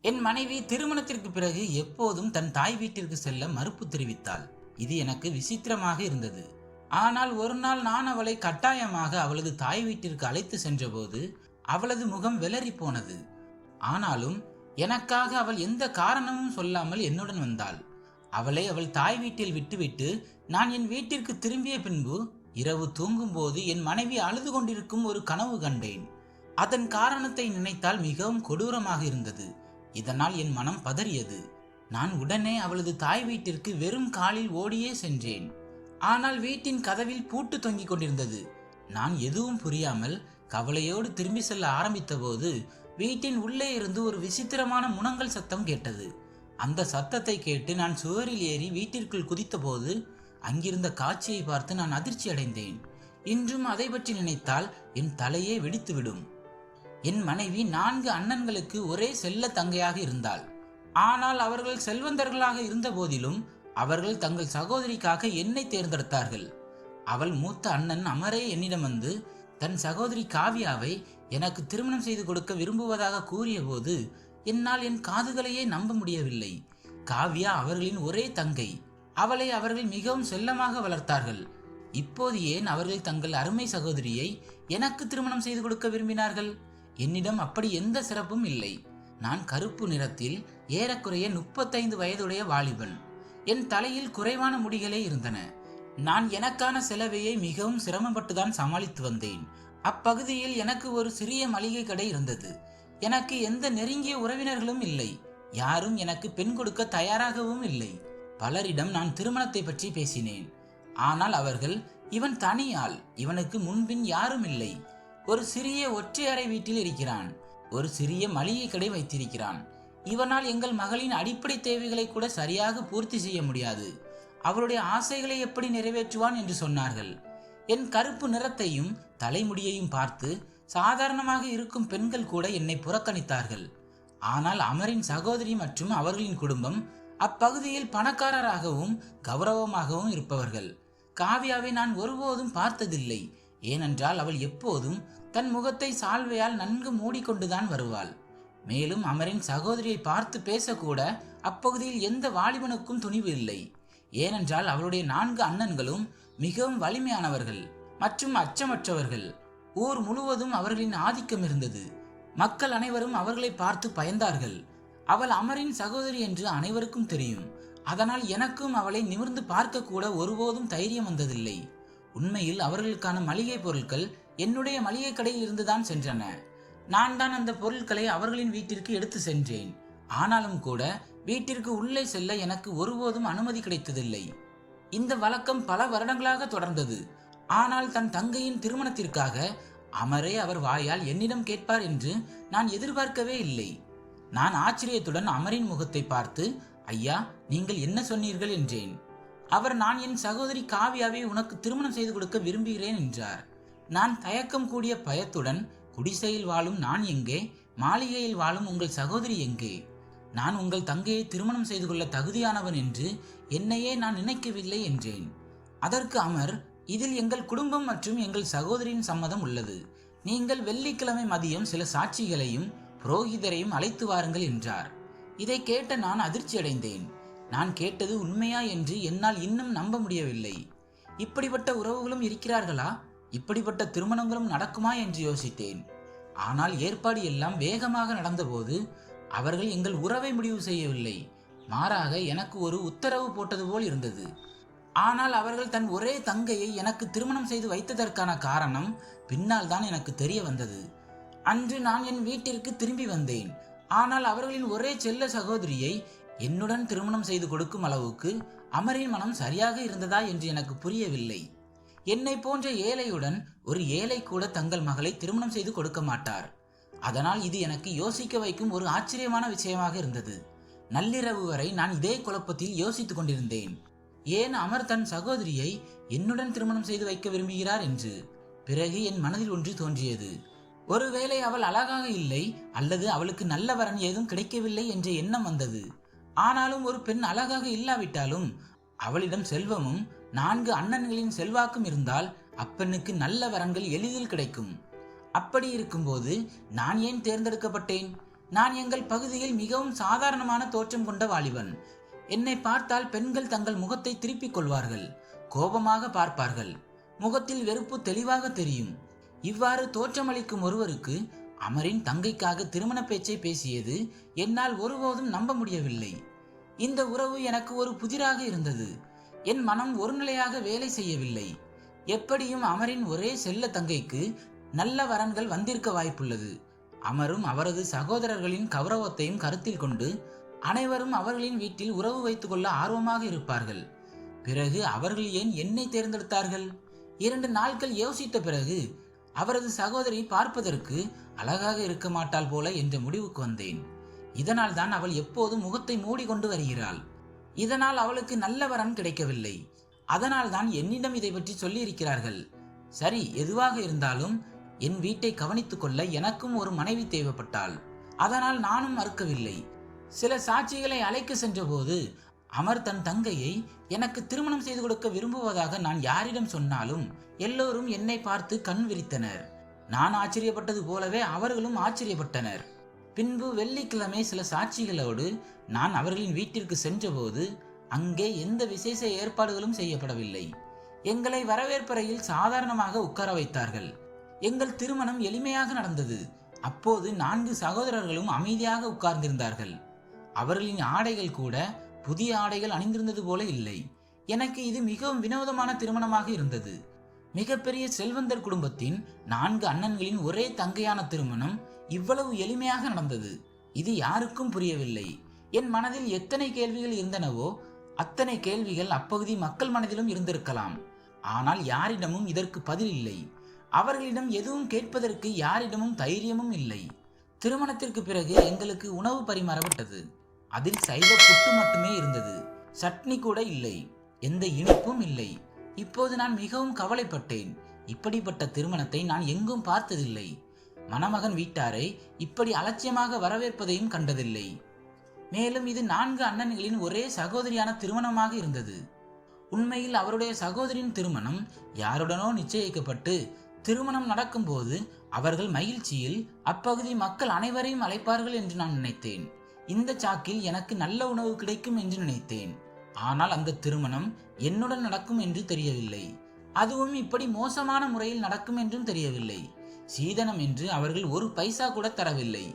என் மனைவி திருமணத்திற்கு பிறகு எப்போதும் தன் தாய் வீட்டிற்கு செல்ல மறுப்பு தெரிவித்தாள். இது எனக்கு விசித்திரமாக இருந்தது. ஆனால் ஒரு நாள் நான் அவளை கட்டாயமாக அவளது தாய் வீட்டிற்கு அழைத்து சென்றபோது அவளது முகம் வெளறி போனது. ஆனாலும் எனக்காக அவள் எந்த காரணமும் சொல்லாமல் என்னுடன் வந்தாள். அவளை அவள் தாய் வீட்டில் விட்டுவிட்டு நான் என் வீட்டிற்கு திரும்பிய பின்பு இரவு தூங்கும்போது என் மனைவி அழுது கொண்டிருக்கும் ஒரு கனவு கண்டேன். அதன் காரணத்தை நினைத்தால் மிகவும் கொடூரமாக இருந்தது. இதனால் என் மனம் பதறியது. நான் உடனே அவளது தாய் வீட்டிற்கு வெறும் காலில் ஓடியே சென்றேன். ஆனால் வீட்டின் கதவில் பூட்டு தொங்கிக் கொண்டிருந்தது. நான் எதுவும் புரியாமல் கவலையோடு திரும்பி செல்ல ஆரம்பித்த போது வீட்டின் உள்ளே இருந்து ஒரு விசித்திரமான முனங்கல் சத்தம் கேட்டது. அந்த சத்தத்தை கேட்டு நான் சுவரில் ஏறி வீட்டிற்குள் குதித்த போது அங்கிருந்த காட்சியை பார்த்து நான் அதிர்ச்சி அடைந்தேன். இன்றும் அதை பற்றி நினைத்தால் என் தலையே வெடித்துவிடும். என் மனைவி 4 அண்ணன்களுக்கு ஒரே செல்ல தங்கையாக இருந்தாள். ஆனால் அவர்கள் செல்வந்தர்களாக இருந்த போதிலும் அவர்கள் தங்கள் சகோதரிக்காக என்னை தேர்ந்தெடுத்தார்கள். அவள் மூத்த அண்ணன் அமரே என்னிடம் வந்து தன் சகோதரி காவியாவை எனக்கு திருமணம் செய்து கொடுக்க விரும்புவதாக கூறிய போது என்னால் என் காதுகளையே நம்ப முடியவில்லை. காவியா அவர்களின் ஒரே தங்கை. அவளை அவர்கள் மிகவும் செல்லமாக வளர்த்தார்கள். இப்போது ஏன் அவர்கள் தங்கள் அருமை சகோதரியை எனக்கு திருமணம் செய்து கொடுக்க விரும்பினார்கள்? என்னிடம் அப்படி எந்த சிறப்பும் இல்லை. நான் கருப்பு நிறத்தில் ஏறக்குறைய 35 வயதுடைய வாலிபன். என் தலையில் குறைவான முடிகளே இருந்தன. நான் எனக்கான செலவையை மிகவும் சிரமப்பட்டுதான் சமாளித்து வந்தேன். அப்பகுதியில் எனக்கு ஒரு சிறிய மளிகை கடை இருந்தது. எனக்கு எந்த நெருங்கிய உறவினர்களும் இல்லை. யாரும் எனக்கு பெண் கொடுக்க தயாராகவும் இல்லை. பலரிடம் நான் திருமணத்தை பற்றி பேசினேன். ஆனால் அவர்கள், இவன் தனியாள், இவனுக்கு முன்பின் யாரும் இல்லை, ஒரு சிறிய ஒற்றையறை வீட்டில் இருக்கிறான், ஒரு சிறிய மளிகை கடை வைத்திருக்கிறான், இவனால் எங்கள் மகளின் அடிப்படை தேவைகளை கூட சரியாக பூர்த்தி செய்ய முடியாது, அவளுடைய ஆசைகளை எப்படி நிறைவேற்றுவான் என்று சொன்னார்கள். என் கருப்பு நிறத்தையும் தலைமுடியையும் பார்த்து சாதாரணமாக இருக்கும் பெண்கள் கூட என்னை புறக்கணித்தார்கள். ஆனால் அமரின் சகோதரி மற்றும் அவர்களின் குடும்பம் அப்பகுதியில் பணக்காரராகவும் கௌரவமாகவும் இருப்பவர்கள். காவியாவை நான் ஒருபோதும் பார்த்ததில்லை. ஏனென்றால் அவள் எப்போதும் தன் முகத்தை சால்வையால் நன்கு மூடிக்கொண்டுதான் வருவாள். மேலும் அமரின் சகோதரியை பார்த்து பேசக்கூட அப்பகுதியில் எந்த வாலிபனுக்கும் துணிவு இல்லை. ஏனென்றால் அவளுடைய 4 அண்ணன்களும் மிகவும் வலிமையானவர்கள் மற்றும் அச்சமற்றவர்கள். ஊர் முழுவதும் அவர்களின் ஆதிக்கம் இருந்தது. மக்கள் அனைவரும் அவர்களை பார்த்து பயந்தார்கள். அவள் அமரின் சகோதரி என்று அனைவருக்கும் தெரியும். அதனால் எனக்கும் அவளை நிமிர்ந்து பார்க்க கூட ஒருபோதும் தைரியம் வந்ததில்லை. உண்மையில் அவர்களுக்கான மளிகை பொருட்கள் என்னுடைய மளிகை கடையில் இருந்துதான் சென்றன. நான் தான் அந்த பொருட்களை அவர்களின் வீட்டிற்கு எடுத்து சென்றேன். ஆனாலும் கூட வீட்டிற்கு உள்ளே செல்ல எனக்கு ஒருபோதும் அனுமதி கிடைத்ததில்லை. இந்த வழக்கம் பல வருடங்களாக தொடர்ந்தது. ஆனால் தன் தங்கையின் திருமணத்திற்காக அமரே அவர் வாயால் என்னிடம் கேட்பார் என்று நான் எதிர்பார்க்கவே இல்லை. நான் ஆச்சரியத்துடன் அமரின் முகத்தை பார்த்து, ஐயா, நீங்கள் என்ன சொன்னீர்கள் என்றேன். அவர், நான் என் சகோதரி காவியாவை உனக்கு திருமணம் செய்து கொடுக்க விரும்புகிறேன் என்றார். நான் தயக்கம் கூடிய பயத்துடன், குடிசையில் வாழும் நான் எங்கே, மாளிகையில் வாழும் உங்கள் சகோதரி எங்கே? நான் உங்கள் தங்கையை திருமணம் செய்து கொள்ள தகுதியானவன் என்று என்னையே நான் நினைக்கவில்லை என்றேன். அதற்கு அமர், இதில் எங்கள் குடும்பம் மற்றும் எங்கள் சகோதரியின் சம்மதம் உள்ளது. நீங்கள் வெள்ளிக்கிழமை மதியம் சில சாட்சிகளையும் புரோகிதரையும் அழைத்து வாருங்கள் என்றார். இதை கேட்ட நான் அதிர்ச்சி அடைந்தேன். நான் கேட்டது உண்மையா என்று என்னால் இன்னும் நம்ப முடியவில்லை. இப்படிப்பட்ட உறவுகளும் இருக்கிறார்களா? இப்படிப்பட்ட திருமணங்களும் நடக்குமா என்று யோசித்தேன். ஆனால் ஏற்பாடு எல்லாம் வேகமாக நடந்தபோது அவர்கள் எங்கள் உறவை முடிவு செய்யவில்லை. மாறாக எனக்கு ஒரு உத்தரவு போட்டது போல் இருந்தது. ஆனால் அவர்கள் தன் ஒரே தங்கையை எனக்கு திருமணம் செய்து வைத்ததற்கான காரணம் பின்னால் தான் எனக்கு தெரிய வந்தது. அன்று நான் என் வீட்டிற்கு திரும்பி வந்தேன். ஆனால் அவர்களின் ஒரே செல்ல சகோதரியை என்னுடன் திருமணம் செய்து கொடுக்கும் அளவுக்கு அமரின் மனம் சரியாக இருந்ததா என்று எனக்கு புரியவில்லை. என்னை போன்ற ஏழையுடன் ஒரு ஏழை கூட தங்கள் மகளை திருமணம் செய்து கொடுக்க மாட்டார். அதனால் இது எனக்கு யோசிக்க வைக்கும் ஒரு ஆச்சரியமான விஷயமாக இருந்தது. நள்ளிரவு வரை நான் இதே குழப்பத்தில் யோசித்துக் கொண்டிருந்தேன். ஏன் அமர் தன் சகோதரியை என்னுடன் திருமணம் செய்து வைக்க விரும்புகிறார் என்று. பிறகு என் மனதில் ஒன்று தோன்றியது. ஒருவேளை அவள் அழகாக இல்லை, அல்லது அவளுக்கு நல்ல வரன் ஏதும் கிடைக்கவில்லை என்ற எண்ணம் வந்தது. ஆனாலும் ஒரு பெண் அழகாக இல்லாவிட்டாலும் அவளிடம் செல்வமும் 4 அண்ணன்களின் செல்வாக்கும் இருந்தால் அப்பெண்ணுக்கு நல்ல வரன்கள் எளிதில் கிடைக்கும். அப்படி இருக்கும்போது நான் ஏன் தேர்ந்தெடுக்கப்பட்டேன்? நான் எங்கள் பகுதியில் மிகவும் சாதாரணமான தோற்றம் கொண்ட வாலிபன். என்னை பார்த்தால் பெண்கள் தங்கள் முகத்தை திருப்பிக் கொள்வார்கள், கோபமாக பார்ப்பார்கள். முகத்தில் வெறுப்பு தெளிவாக தெரியும். இவ்வாறு தோற்றமளிக்கும் ஒருவருக்கு அமரின் தங்கைக்காக திருமண பேச்சை பேசியது என்னால் ஒருபோதும் நம்ப முடியவில்லை. இந்த உறவு எனக்கு ஒரு புதிராக இருந்தது. என் மனம் ஒருநிலையாக வேலை செய்யவில்லை. எப்படியும் அமரின் ஒரே செல்ல தங்கைக்கு நல்ல வரன்கள் வந்திருக்க வாய்ப்புள்ளது. அமரும் அவரது சகோதரர்களின் கௌரவத்தையும் கருத்தில் கொண்டு அனைவரும் அவர்களின் வீட்டில் உறவு வைத்துக் கொள்ள ஆர்வமாக இருப்பார்கள். பிறகு அவர்கள் ஏன் என்னை தேர்ந்தெடுத்தார்கள்? 2 நாட்கள் யோசித்த பிறகு அவரது சகோதரி பார்ப்பதற்கு அழகாக இருக்க மாட்டாள் போல என்ற முடிவுக்கு வந்தேன். இதனால் தான் அவள் எப்போதும் முகத்தை மூடிக்கொண்டு வருகிறாள். இதனால் அவளுக்கு நல்ல வரன் கிடைக்கவில்லை. அதனால் தான் என்னிடம் இதை பற்றி சொல்லி இருக்கிறார்கள். சரி, எதுவாக இருந்தாலும் என் வீட்டை கவனித்துக் கொள்ள எனக்கும் ஒரு மனைவி தேவைப்பட்டாள். அதனால் நானும் மறுக்கவில்லை. சில சாட்சிகளை அழைக்க சென்ற போது அமர் தன் தங்கையை எனக்கு திருமணம் செய்து கொடுக்க விரும்புவதாக நான் யாரிடம் சொன்னாலும் எல்லோரும் என்னை பார்த்து கண் விரித்தனர். நான் ஆச்சரியப்பட்டது போலவே அவர்களும் ஆச்சரியப்பட்டனர். பின்பு வெள்ளிக்கிழமை சில சாட்சிகளோடு நான் அவர்களின் வீட்டிற்கு சென்றபோது அங்கே எந்த விசேஷ ஏற்பாடுகளும் செய்யப்படவில்லை. எங்களை வரவேற்பறையில் சாதாரணமாக உட்கார வைத்தார்கள். எங்கள் திருமணம் எளிமையாக நடந்தது. அப்போது 4 சகோதரர்களும் அமைதியாக உட்கார்ந்திருந்தார்கள். அவர்களின் ஆடைகள் கூட புதிய ஆடைகள் அணிந்திருந்தது போல இல்லை. எனக்கு இது மிகவும் வினோதமான திருமணமாக இருந்தது. மிகப்பெரிய செல்வந்தர் குடும்பத்தின் 4 அண்ணன்களின் ஒரே தங்கையான திருமணம் இவ்வளவு எளிமையாக நடந்தது. இது யாருக்கும் புரியவில்லை. என் மனதில் எத்தனை கேள்விகள் இருந்தனவோ அத்தனை கேள்விகள் அப்பகுதி மக்கள் மனதிலும் இருந்திருக்கலாம். ஆனால் யாரிடமும் இதற்கு பதில் இல்லை. அவர்களிடம் எதுவும் கேட்பதற்கு யாரிடமும் தைரியமும் இல்லை. திருமணத்திற்கு பிறகு எங்களுக்கு உணவு பரிமாறப்பட்டது. அதில் சைவ புட்டு மட்டுமே இருந்தது. சட்னி கூட இல்லை. எந்த இனிப்பும் இல்லை. இப்போது நான் மிகவும் கவலைப்பட்டேன். இப்படிப்பட்ட திருமணத்தை நான் எங்கும் பார்த்ததில்லை. மணமகன் வீட்டாரை இப்படி அலட்சியமாக வரவேற்பதையும் கண்டதில்லை. மேலும் இது 4 அண்ணன்களின் ஒரே சகோதரியான திருமணமாக இருந்தது. உண்மையில் அவருடைய சகோதரியின் திருமணம் யாருடனோ நிச்சயிக்கப்பட்டு திருமணம் நடக்கும் போது அவர்கள் மகிழ்ச்சியில் அப்பகுதி மக்கள் அனைவரையும் அழைப்பார்கள் என்று நான் நினைத்தேன். இந்த சாக்கில் எனக்கு நல்ல உணவு கிடைக்கும் என்று நினைத்தேன். ஆனால் அந்த திருமணம் என்னுடன் நடக்கும் என்று தெரியவில்லை. அதுவும் இப்படி மோசமான முறையில் நடக்கும் என்றும் தெரியவில்லை. சீதனம் என்று அவர்கள் ஒரு பைசா கூட தரவில்லை.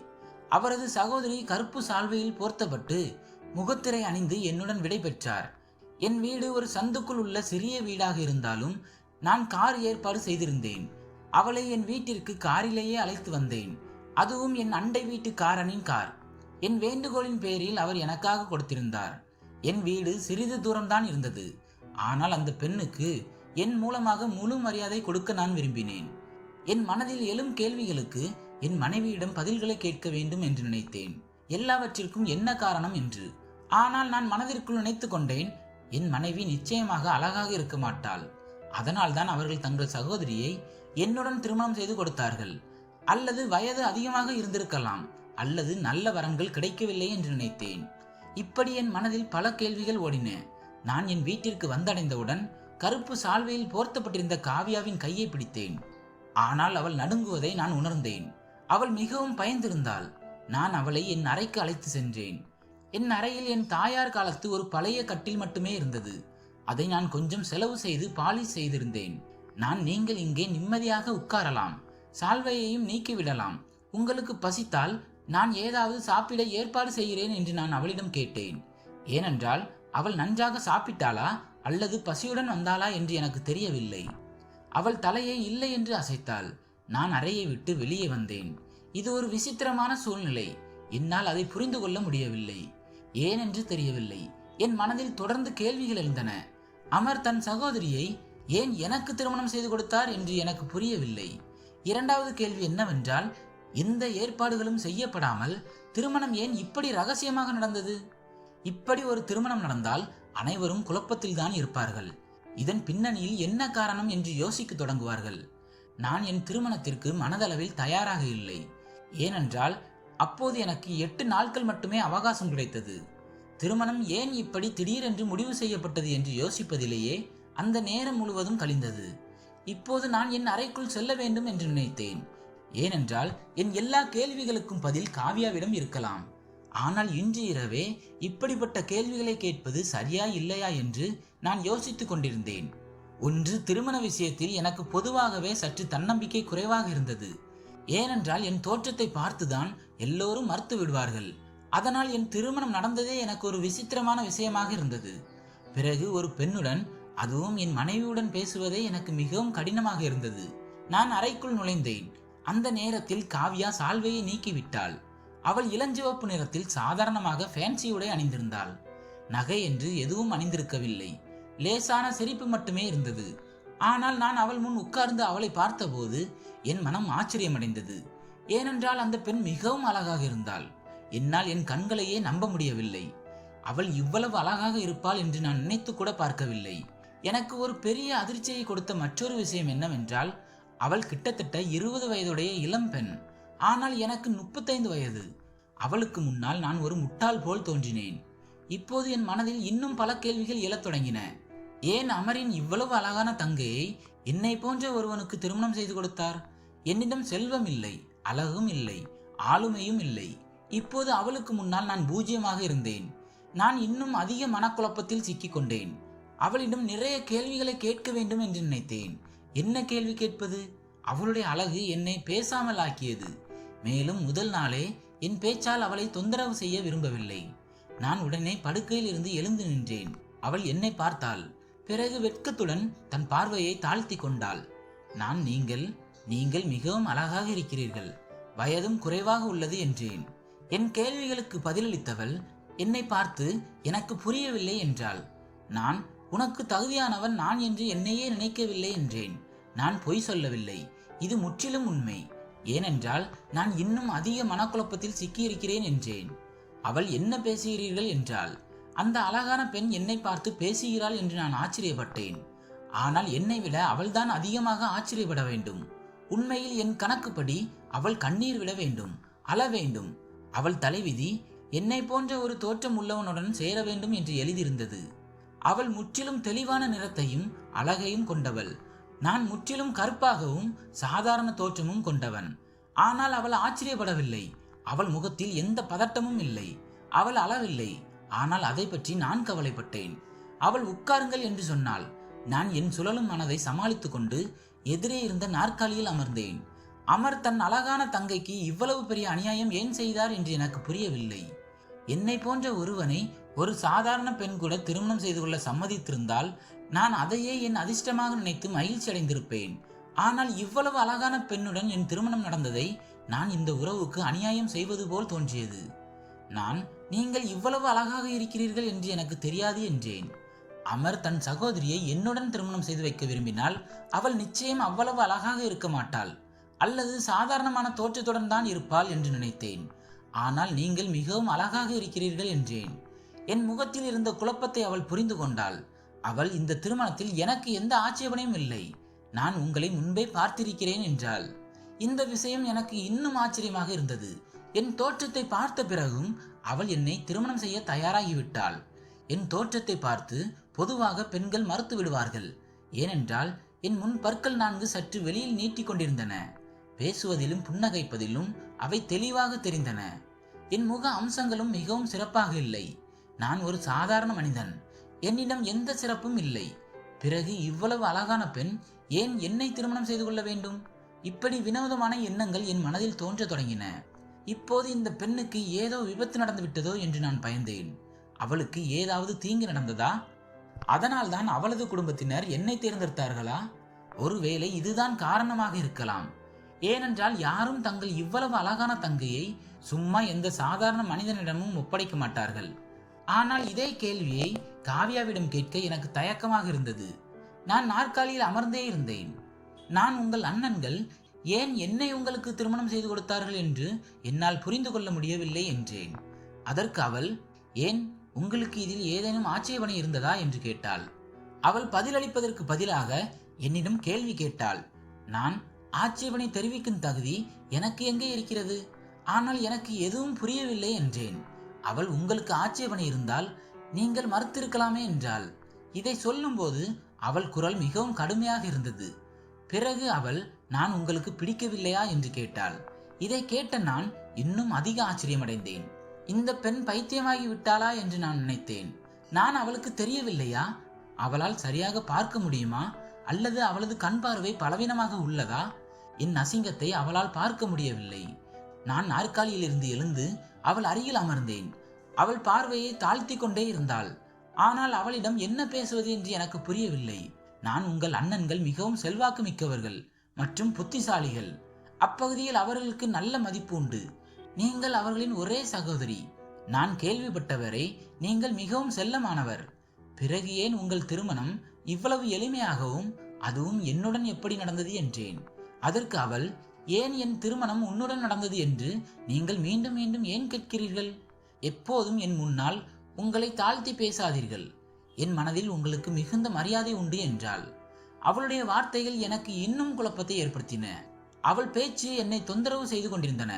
அவரது சகோதரி கருப்பு சால்வையில் போர்த்தப்பட்டு முகத்திரை அணிந்து என்னுடன் விடை பெற்றார். என் வீடு ஒரு சந்துக்குள் உள்ள சிறிய வீடாக இருந்தாலும் நான் கார் ஏற்பாடு செய்திருந்தேன். அவளை என் வீட்டிற்கு காரிலேயே அழைத்து வந்தேன். அதுவும் என் அண்டை வீட்டுக்காரனின் கார். என் வேண்டுகோளின் பேரில் அவர் எனக்காக கொடுத்திருந்தார். என் வீடு சிறிது தூரம்தான் இருந்தது. ஆனால் அந்த பெண்ணுக்கு என் மூலமாக முழு மரியாதை கொடுக்க நான் விரும்பினேன். என் மனதில் எழும் கேள்விகளுக்கு என் மனைவியிடம் பதில்களை கேட்க வேண்டும் என்று நினைத்தேன். எல்லாவற்றிற்கும் என்ன காரணம் என்று. ஆனால் நான் மனதிற்குள் நினைத்து கொண்டேன், என் மனைவி நிச்சயமாக அழகாக இருக்க மாட்டாள். அதனால் தான் அவர்கள் தங்கள் சகோதரியை என்னுடன் திருமணம் செய்து கொடுத்தார்கள். அல்லது வயது அதிகமாக இருந்திருக்கலாம், அல்லது நல்ல வரன்கள் கிடைக்கவில்லை என்று நினைத்தேன். இப்படி என் மனதில் பல கேள்விகள் ஓடின. நான் என் வீட்டிற்கு வந்தடைந்தவுடன் கருப்பு சால்வையில் போர்த்தப்பட்டிருந்த காவியாவின் கையை பிடித்தேன். ஆனால் அவள் நடுங்குவதை நான் உணர்ந்தேன். அவள் மிகவும் பயந்திருந்தாள். நான் அவளை என் அறைக்கு அழைத்து சென்றேன். என் அறையில் என் தாயார் காலத்து ஒரு பழைய கட்டில் மட்டுமே இருந்தது. அதை நான் கொஞ்சம் செலவு செய்து பாலிஷ் செய்திருந்தேன். நீங்கள் இங்கே நிம்மதியாக உட்காரலாம், சால்வையையும் நீக்கிவிடலாம். உங்களுக்கு பசித்தால் நான் ஏதாவது சாப்பிட ஏற்பாடு செய்கிறேன் என்று நான் அவளிடம் கேட்டேன். ஏனென்றால் அவள் நன்றாக சாப்பிட்டாளா அல்லது பசியுடன் வந்தாளா என்று எனக்கு தெரியவில்லை. அவள் தலையை இல்லை என்று அசைத்தாள். நான் அறையை விட்டு வெளியே வந்தேன். இது ஒரு விசித்திரமான சூழ்நிலை. என்னால் அதை புரிந்து கொள்ள முடியவில்லை. ஏனென்று தெரியவில்லை. என் மனதில் தொடர்ந்து கேள்விகள் எழுந்தன. அமர் தன் சகோதரியை ஏன் எனக்கு திருமணம் செய்து கொடுத்தார் என்று எனக்கு புரியவில்லை. 2வது கேள்வி என்னவென்றால், எந்த ஏற்பாடுகளும் செய்யப்படாமல் திருமணம் ஏன் இப்படி ரகசியமாக நடந்தது? இப்படி ஒரு திருமணம் நடந்தால் அனைவரும் குழப்பத்தில் தான் இருப்பார்கள். இதன் பின்னணியில் என்ன காரணம் என்று யோசிக்க தொடங்குவார்கள். நான் என் திருமணத்திற்கு மனதளவில் தயாராக இல்லை. ஏனென்றால் அப்போது எனக்கு 8 நாட்கள் மட்டுமே அவகாசம் கிடைத்தது. திருமணம் ஏன் இப்படி திடீரென்று முடிவு செய்யப்பட்டது என்று யோசிப்பதிலேயே அந்த நேரம் முழுவதும் கழிந்தது. இப்போது நான் என் அறைக்குள் செல்ல வேண்டும் என்று நினைத்தேன். ஏனென்றால் என் எல்லா கேள்விகளுக்கும் பதில் காவ்யாவிடம் இருக்கலாம். ஆனால் இன்று இரவே இப்படிப்பட்ட கேள்விகளை கேட்பது சரியா இல்லையா என்று நான் யோசித்துக் கொண்டிருந்தேன். ஒன்று, திருமண விஷயத்தில் எனக்கு பொதுவாகவே சற்று தன்னம்பிக்கை குறைவாக இருந்தது. ஏனென்றால் என் தோற்றத்தை பார்த்துதான் எல்லோரும் மறுத்து விடுவார்கள். அதனால் என் திருமணம் நடந்ததே எனக்கு ஒரு விசித்திரமான விஷயமாக இருந்தது. பிறகு ஒரு பெண்ணுடன், அதுவும் என் மனைவியுடன் பேசுவதே எனக்கு மிகவும் கடினமாக இருந்தது. நான் அறைக்குள் நுழைந்தேன். அந்த நேரத்தில் காவ்யா சால்வையை நீக்கிவிட்டாள். அவள் இளஞ்சிவப்பு நிறத்தில் சாதாரணமாக ஃபேன்சி உடை அணிந்திருந்தாள். நகை என்று எதுவும் அணிந்திருக்கவில்லை. லேசான சிரிப்பு மட்டுமே இருந்தது. ஆனால் நான் அவள் முன் உட்கார்ந்து அவளை பார்த்தபோது என் மனம் ஆச்சரியமடைந்தது. ஏனென்றால் அந்த பெண் மிகவும் அழகாக இருந்தாள். என்னால் என் கண்களையே நம்ப முடியவில்லை. அவள் இவ்வளவு அழகாக இருப்பாள் என்று நான் நினைத்து கூட பார்க்கவில்லை. எனக்கு ஒரு பெரிய அதிர்ச்சியை கொடுத்த மற்றொரு விஷயம் என்னவென்றால், அவள் கிட்டத்தட்ட 20 வயதுடைய இளம் பெண். ஆனால் எனக்கு 35 வயது. அவளுக்கு முன்னால் நான் ஒரு முட்டாள் போல் தோன்றினேன். இப்போது என் மனதில் இன்னும் பல கேள்விகள் எழத் தொடங்கின. ஏன் அமரின் இவ்வளவு அழகான தங்கையை என்னை போன்ற ஒருவனுக்கு திருமணம் செய்து கொடுத்தார்? என்னிடம் செல்வம் இல்லை, அழகும் இல்லை, ஆளுமையும் இல்லை. இப்போது அவளுக்கு முன்னால் நான் பூஜ்யமாக இருந்தேன். நான் இன்னும் அதிக மனக்குழப்பத்தில் சிக்கிக்கொண்டேன். அவளிடம் நிறைய கேள்விகளை கேட்க வேண்டும் என்று நினைத்தேன். என்ன கேள்வி கேட்பது? அவளுடைய அழகு என்னை பேசாமல் ஆக்கியது. மேலும் முதல் நாளே என் பேச்சால் அவளை தொந்தரவு செய்ய விரும்பவில்லை. நான் உடனே படுக்கையில் இருந்து எழுந்து நின்றேன். அவள் என்னை பார்த்தாள். பிறகு வெட்கத்துடன் தன் பார்வையை தாழ்த்தி கொண்டாள். நான் நீங்கள் மிகவும் அழகாக இருக்கிறீர்கள், வயதும் குறைவாக உள்ளது என்றேன். என் கேள்விகளுக்கு பதிலளித்தவள் என்னை பார்த்து எனக்கு புரியவில்லை என்றாள். நான் உனக்கு தகுதியானவன் நான் என்று என்னையே நினைக்கவில்லை என்றேன். நான் பொய் சொல்லவில்லை, இது முற்றிலும் உண்மை. ஏனென்றால் நான் இன்னும் அதிக மனக்குழப்பத்தில் சிக்கியிருக்கிறேன் என்றேன். அவள் என்ன பேசுகிறீர்கள் என்றாள். அந்த அழகான பெண் என்னை பார்த்து பேசுகிறாள் என்று நான் ஆச்சரியப்பட்டேன். ஆனால் என்னை விட அவள்தான் அதிகமாக ஆச்சரியப்பட வேண்டும். உண்மையில் என் கணக்குப்படி அவள் கண்ணீர் விட வேண்டும், அழ வேண்டும். அவள் தலைவிதி என்னை போன்ற ஒரு தோற்றம் உள்ளவனுடன் சேர வேண்டும் என்று எழுதியிருந்தது. அவள் முற்றிலும் தெளிவான நிறத்தையும் அழகையும் கொண்டவள். நான் முற்றிலும் கருப்பாகவும் சாதாரண தோற்றமும் கொண்டவன். ஆனால் அவள் ஆச்சரியப்படவில்லை. அவள் முகத்தில் எந்த பதட்டமும் இல்லை. அவள் அழவில்லை. ஆனால் அதை பற்றி நான் கவலைப்பட்டேன். அவள் உட்காருங்கள் என்று சொன்னாள். நான் என் சுழலும் மனதை சமாளித்துக் கொண்டு எதிரே இருந்த நாற்காலியில் அமர்ந்தேன். அமர் தன் அழகான தங்கைக்கு இவ்வளவு பெரிய அநியாயம் ஏன் செய்தார் என்று எனக்கு புரியவில்லை. என்னை போன்ற ஒருவனை ஒரு சாதாரண பெண் கூட திருமணம் செய்து கொள்ள சம்மதித்திருந்தால் நான் அதையே என் அதிர்ஷ்டமாக நினைத்து மகிழ்ச்சி அடைந்திருப்பேன். ஆனால் இவ்வளவு அழகான பெண்ணுடன் என் திருமணம் நடந்ததை நான் இந்த உறவுக்கு அநியாயம் செய்வது போல் தோன்றியது. நீங்கள் இவ்வளவு அழகாக இருக்கிறீர்கள் என்று எனக்கு தெரியாது என்றேன். அமர் தன் சகோதரியை என்னுடன் திருமணம் செய்து வைக்க விரும்பினால் அவள் நிச்சயம் அவ்வளவு அழகாக இருக்க மாட்டாள், அல்லது சாதாரணமான தோற்றத்துடன் தான் இருப்பாள் என்று நினைத்தேன். ஆனால் நீங்கள் மிகவும் அழகாக இருக்கிறீர்கள் என்றேன். என் முகத்தில் இருந்த குழப்பத்தை அவள் புரிந்து கொண்டாள். அவள் இந்த திருமணத்தில் எனக்கு எந்த ஆட்சேபனையும் இல்லை, நான் உங்களை முன்பே பார்த்திருக்கிறேன் என்றாள். இந்த விஷயம் எனக்கு இன்னும் ஆச்சரியமாக இருந்தது. என் தோற்றத்தை பார்த்த பிறகும் அவள் என்னை திருமணம் செய்ய தயாராகிவிட்டாள். என் தோற்றத்தை பார்த்து பொதுவாக பெண்கள் மறுத்து விடுவார்கள். ஏனென்றால் என் முன் பற்கள் 4 சற்று வெளியில் நீட்டி கொண்டிருந்தன. பேசுவதிலும் புன்னகைப்பதிலும் அவை தெளிவாக தெரிந்தன. என் முக அம்சங்களும் மிகவும் சிறப்பாக இல்லை. நான் ஒரு சாதாரண மனிதன். என்னிடம் எந்த சிறப்பும் இல்லை. பிறகு இவ்வளவு அழகான பெண் ஏன் என்னை திருமணம் செய்து கொள்ள வேண்டும்? இப்படி வினோதமான எண்ணங்கள் என் மனதில் தோன்ற தொடங்கின. இப்போது இந்த பெண்ணுக்கு ஏதோ விபத்து நடந்து விட்டதோ என்று நான் பயந்தேன். அவளுக்கு ஏதாவது தீங்கு நடந்ததா? அதனால் தான் அவளது குடும்பத்தினர் என்னை தேர்ந்தெடுத்தார்களா? ஒருவேளை இதுதான் காரணமாக இருக்கலாம். ஏனென்றால் யாரும் தங்கள் இவ்வளவு அழகான தங்கையை சும்மா எந்த சாதாரண மனிதனிடமும் ஒப்படைக்க மாட்டார்கள். ஆனால் இதே கேள்வியை காவ்யாவிடம் கேட்க எனக்கு தயக்கமாக இருந்தது. நான் நாற்காலியில் அமர்ந்தே இருந்தேன். நான் உங்கள் அண்ணன்கள் ஏன் என்னை உங்களுக்கு திருமணம் செய்து கொடுத்தார்கள் என்று என்னால் புரிந்து கொள்ள முடியவில்லை என்றேன். அதற்கு அவள், ஏன் உங்களுக்கு இதில் ஏதேனும் ஆட்சேபனை இருந்ததா என்று கேட்டாள். அவள் பதிலளிப்பதற்கு பதிலாக என்னிடம் கேள்வி கேட்டாள். நான் ஆட்சேபனை தெரிவிக்கும் தகுதி எனக்கு எங்கே இருக்கிறது? ஆனால் எனக்கு எதுவும் புரியவில்லை என்றேன். அவள், உங்களுக்கு ஆட்சேபனை இருந்தால் நீங்கள் மறுத்திருக்கலாமே என்றாள். இதை சொல்லும்போது அவள் குரல் மிகவும் கடுமையாக இருந்தது. பிறகு அவள் நான் உங்களுக்கு பிடிக்கவில்லையா என்று கேட்டாள். இதை கேட்ட நான் இன்னும் அதிக ஆச்சரியமடைந்தேன். இந்த பெண் பைத்தியமாகி விட்டாளா என்று நான் நினைத்தேன். நான் அவளுக்கு தெரியவில்லையா? அவளால் சரியாக பார்க்க முடியுமா? அல்லது அவளது கண் பார்வை பலவீனமாக உள்ளதா? என் அசிங்கத்தை அவளால் பார்க்க முடியவில்லை. நான் நாற்காலியில் இருந்து எழுந்து அவள் அருகில் அமர்ந்தேன். அவள் பார்வையை தாழ்த்தி கொண்டே இருந்தாள். ஆனால் அவளிடம் என்ன பேசுவது என்று எனக்கு புரியவில்லை. நான் உங்கள் அண்ணன்கள் மிகவும் செல்வாக்கு மிக்கவர்கள் மற்றும் புத்திசாலிகள். அப்பகுதியில் அவர்களுக்கு நல்ல மதிப்பு உண்டு. நீங்கள் அவர்களின் ஒரே சகோதரி. நான் கேள்விப்பட்டவரை நீங்கள் மிகவும் செல்லமானவர். பிறகு ஏன் உங்கள் திருமணம் இவ்வளவு எளிமையாகவும் அதுவும் என்னுடன் எப்படி நடந்தது என்றேன். அதற்கு அவள், ஏன் என் திருமணம் உன்னுடன் நடந்தது என்று நீங்கள் மீண்டும் மீண்டும் ஏன் கேட்கிறீர்கள்? எப்போதும் என் முன்னால் உங்களை தாழ்த்தி பேசாதீர்கள். என் மனதில் உங்களுக்கு மிகுந்த மரியாதை உண்டு என்றாள். அவளுடைய வார்த்தைகள் எனக்கு இன்னும் குழப்பத்தை ஏற்படுத்தின. அவள் பேச்சு என்னை தொந்தரவு செய்து கொண்டிருந்தன.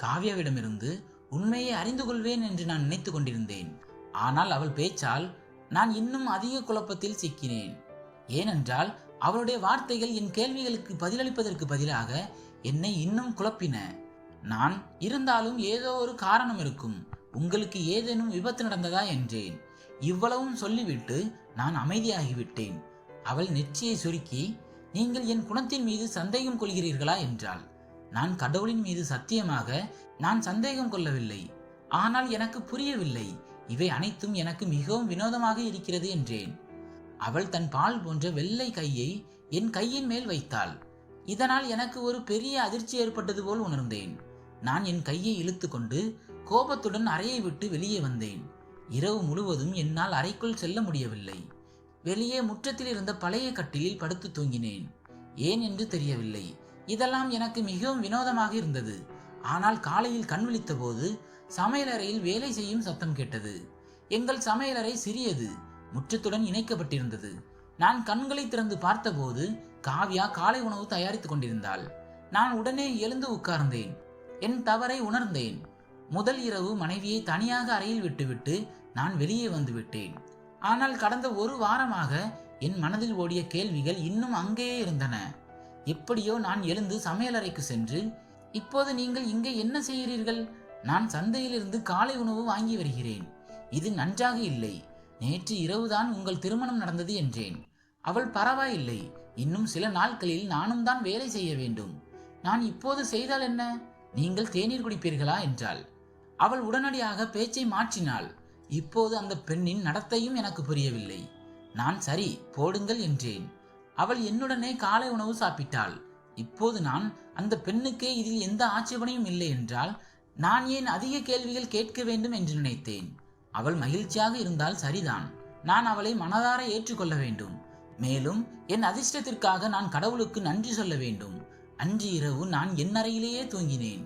காவ்யாவிடமிருந்து உண்மையை அறிந்து கொள்வேன் என்று நான் நினைத்து கொண்டிருந்தேன். ஆனால் அவள் பேச்சால் நான் இன்னும் அதிக குழப்பத்தில் சிக்கினேன். ஏனென்றால் அவளுடைய வார்த்தைகள் என் கேள்விகளுக்கு பதிலளிப்பதற்கு பதிலாக என்னை இன்னும் குழப்பின. நான் இருந்தாலும் ஏதோ ஒரு காரணம் இருக்கும். உங்களுக்கு ஏதேனும் விபத்து நடந்ததா என்றேன். இவ்வளவும் சொல்லிவிட்டு நான் அமைதியாகிவிட்டேன். அவள் நெற்றியை சுருக்கி, நீங்கள் என் குணத்தின் மீது சந்தேகம் கொள்கிறீர்களா என்றாள். நான் கடவுளின் மீது சத்தியமாக நான் சந்தேகம் கொள்ளவில்லை. ஆனால் எனக்கு புரியவில்லை. இவை அனைத்தும் எனக்கு மிகவும் வினோதமாக இருக்கிறது என்றேன். அவள் தன் பால் போன்ற வெள்ளை கையை என் கையின் மேல் வைத்தாள். இதனால் எனக்கு ஒரு பெரிய அதிர்ச்சி ஏற்பட்டது போல் உணர்ந்தேன். நான் என் கையை இழுத்து கொண்டு கோபத்துடன் அறையை விட்டு வெளியே வந்தேன். இரவு முழுவதும் என்னால் அறைக்குள் செல்ல முடியவில்லை. வெளியே முற்றத்தில் இருந்த பழைய கட்டிலில் படுத்து தூங்கினேன். ஏன் என்று தெரியவில்லை. இதெல்லாம் எனக்கு மிகவும் வினோதமாக இருந்தது. ஆனால் காலையில் கண் விழித்த போது சமையலறையில் வேலை செய்யும் சத்தம் கேட்டது. எங்கள் சமையலறை சிறியது, முற்றத்துடன் இணைக்கப்பட்டிருந்தது. நான் கண்களை திறந்து பார்த்தபோது காவ்யா காலை உணவு தயாரித்துக் கொண்டிருந்தாள். நான் உடனே எழுந்து உட்கார்ந்தேன். என் தவறை உணர்ந்தேன். முதல் இரவு மனைவியை தனியாக அறையில் விட்டுவிட்டு நான் வெளியே வந்து விட்டேன். ஆனால் கடந்த ஒரு வாரமாக என் மனதில் ஓடிய கேள்விகள் இன்னும் அங்கேயே இருந்தன. எப்படியோ நான் எழுந்து சமையலறைக்கு சென்று, இப்போது நீங்கள் இங்கே என்ன செய்கிறீர்கள்? நான் சந்தையிலிருந்து காலை உணவு வாங்கி வருகிறேன். இது நன்றாக இல்லை. நேற்று இரவுதான் உங்கள் திருமணம் நடந்தது என்றேன். அவள், பரவாயில்லை, இன்னும் சில நாட்களில் நானும் தான் வேலை செய்ய வேண்டும். நான் இப்போது செய்தால் என்ன? நீங்கள் தேநீர் குடிப்பீர்களா என்றாள். அவள் உடனடியாக பேச்சை மாற்றினாள். இப்போது அந்த பெண்ணின் நடத்தையும் எனக்கு புரியவில்லை. நான் சரி போடுங்கள் என்றேன். அவள் என்னுடனே காலை உணவு சாப்பிட்டாள். இப்போது நான் அந்த பெண்ணுக்கே இதில் எந்த ஆட்சேபனையும் இல்லை என்றால் நான் ஏன் அதிக கேள்விகள் கேட்க வேண்டும் என்று நினைத்தேன். அவள் மகிழ்ச்சியாக இருந்தால் சரிதான். நான் அவளை மனதார ஏற்றுக்கொள்ள வேண்டும். மேலும் என் அதிர்ஷ்டத்திற்காக நான் கடவுளுக்கு நன்றி சொல்ல வேண்டும். அன்று இரவு நான் என் அறையிலேயே தூங்கினேன்.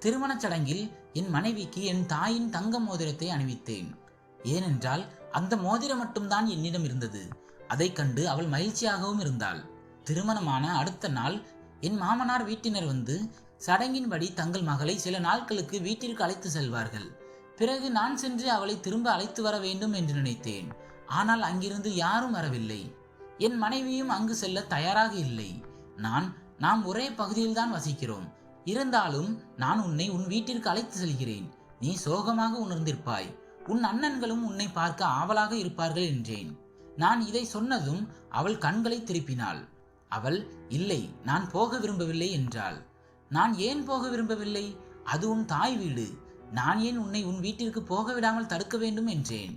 திருமணச் சடங்கில் என் மனைவிக்கு என் தாயின் தங்க மோதிரத்தை அணிவித்தேன். ஏனென்றால் அந்த மோதிரம் மட்டும்தான் என்னிடம் இருந்தது. அதை கண்டு அவள் மகிழ்ச்சியாகவும் இருந்தாள். திருமணமான அடுத்த நாள் என் மாமனார் வீட்டினர் வந்து சடங்கின்படி தங்கள் மகளை சில நாட்களுக்கு வீட்டிற்கு அழைத்து செல்வார்கள். பிறகு நான் சென்று அவளை திரும்ப அழைத்து வர வேண்டும் என்று நினைத்தேன். ஆனால் அங்கிருந்து யாரும் வரவில்லை. என் மனைவியும் அங்கு செல்ல தயாராக இல்லை. நாம் ஒரே பகுதியில் தான் வசிக்கிறோம். இருந்தாலும் நான் உன்னை உன் வீட்டிற்கு அழைத்து செல்கிறேன். நீ சோகமாக உணர்ந்திருப்பாய். உன் அண்ணன்களும் உன்னை பார்க்க ஆவலாக இருப்பார்கள் என்றேன். நான் இதை சொன்னதும் அவள் கண்களை திருப்பினாள். அவள், இல்லை, நான் போக விரும்பவில்லை என்றாள். நான் ஏன் போக விரும்பவில்லை? அது உன் தாய் வீடு. நான் ஏன் உன்னை உன் வீட்டிற்கு போக விடாமல் தடுக்க வேண்டும் என்றேன்.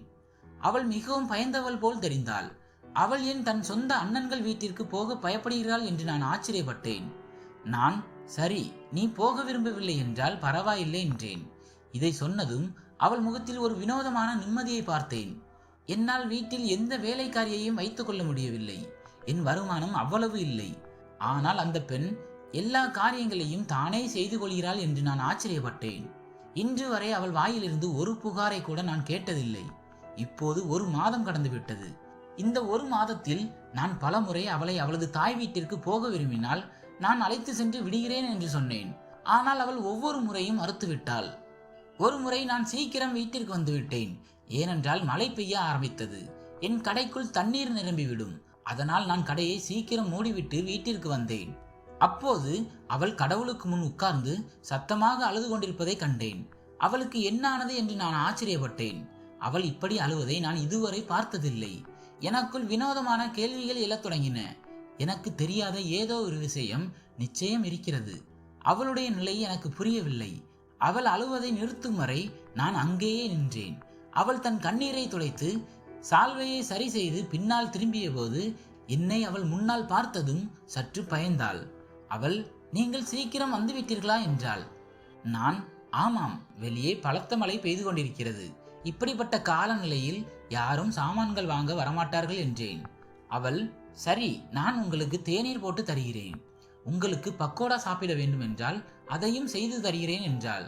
அவள் மிகவும் பயந்தவள் போல் தெரிந்தாள். அவள் ஏன் தன் சொந்த அண்ணன்கள் வீட்டிற்கு போக பயப்படுகிறாள் என்று நான் ஆச்சரியப்பட்டேன். நான், சரி, நீ போக விரும்பவில்லை என்றால் பரவாயில்லை என்றேன். இதை சொன்னதும் அவள் முகத்தில் ஒரு வினோதமான நிம்மதியை பார்த்தேன். என்னால் வீட்டில் எந்த வேலைக்காரியையும் வைத்துக் கொள்ள முடியவில்லை. என் வருமானம் அவ்வளவு இல்லை. ஆனால் அந்த பெண் எல்லா காரியங்களையும் தானே செய்து கொள்கிறாள் என்று நான் ஆச்சரியப்பட்டேன். இன்று வரை அவள் வாயிலிருந்து ஒரு புகாரை கூட நான் கேட்டதில்லை. இப்போது ஒரு மாதம் கடந்து விட்டது. இந்த ஒரு மாதத்தில் நான் பலமுறை அவளை அவளது தாய் வீட்டிற்கு போக விரும்பினால் நான் அழைத்து சென்று விடுகிறேன் என்று சொன்னேன். ஆனால் அவள் ஒவ்வொரு முறையும் மறுத்துவிட்டாள். ஒரு முறை நான் சீக்கிரம் வீட்டிற்கு வந்துவிட்டேன். ஏனென்றால் மழை பெய்ய ஆரம்பித்தது. என் கடைக்குள் தண்ணீர் நிரம்பிவிடும். அதனால் நான் கடையை சீக்கிரம் மூடிவிட்டு வீட்டிற்கு வந்தேன். அப்போது அவள் கடவுளுக்கு முன் உட்கார்ந்து சத்தமாக அழுது கொண்டிருப்பதை கண்டேன். அவளுக்கு என்ன ஆனது என்று நான் ஆச்சரியப்பட்டேன். அவள் இப்படி அழுவதை நான் இதுவரை பார்த்ததில்லை. எனக்குள் வினோதமான கேள்விகள் எழத் தொடங்கின. எனக்கு தெரியாத ஏதோ ஒரு விஷயம் நிச்சயம் இருக்கிறது. அவளுடைய நிலை எனக்கு புரியவில்லை. அவள் அழுவதை நிறுத்தும் வரை நான் அங்கேயே நின்றேன். அவள் தன் கண்ணீரை துடைத்து சால்வையை சரி செய்து பின்னால் திரும்பிய போது என்னை அவள் முன்னால் பார்த்ததும் சற்று பயந்தாள். அவள், நீங்கள் சீக்கிரம் வந்துவிட்டீர்களா என்றாள். நான், ஆமாம், வெளியே பலத்த மழை பெய்து கொண்டிருக்கிறது. இப்படிப்பட்ட காலநிலையில் யாரும் சாமான்கள் வாங்க வரமாட்டார்கள் என்றேன். அவள், சரி, நான் உங்களுக்கு தேநீர் போட்டு தருகிறேன். உங்களுக்கு பக்கோடா சாப்பிட வேண்டும் என்றால் அதையும் செய்து தருகிறேன் என்றாள்.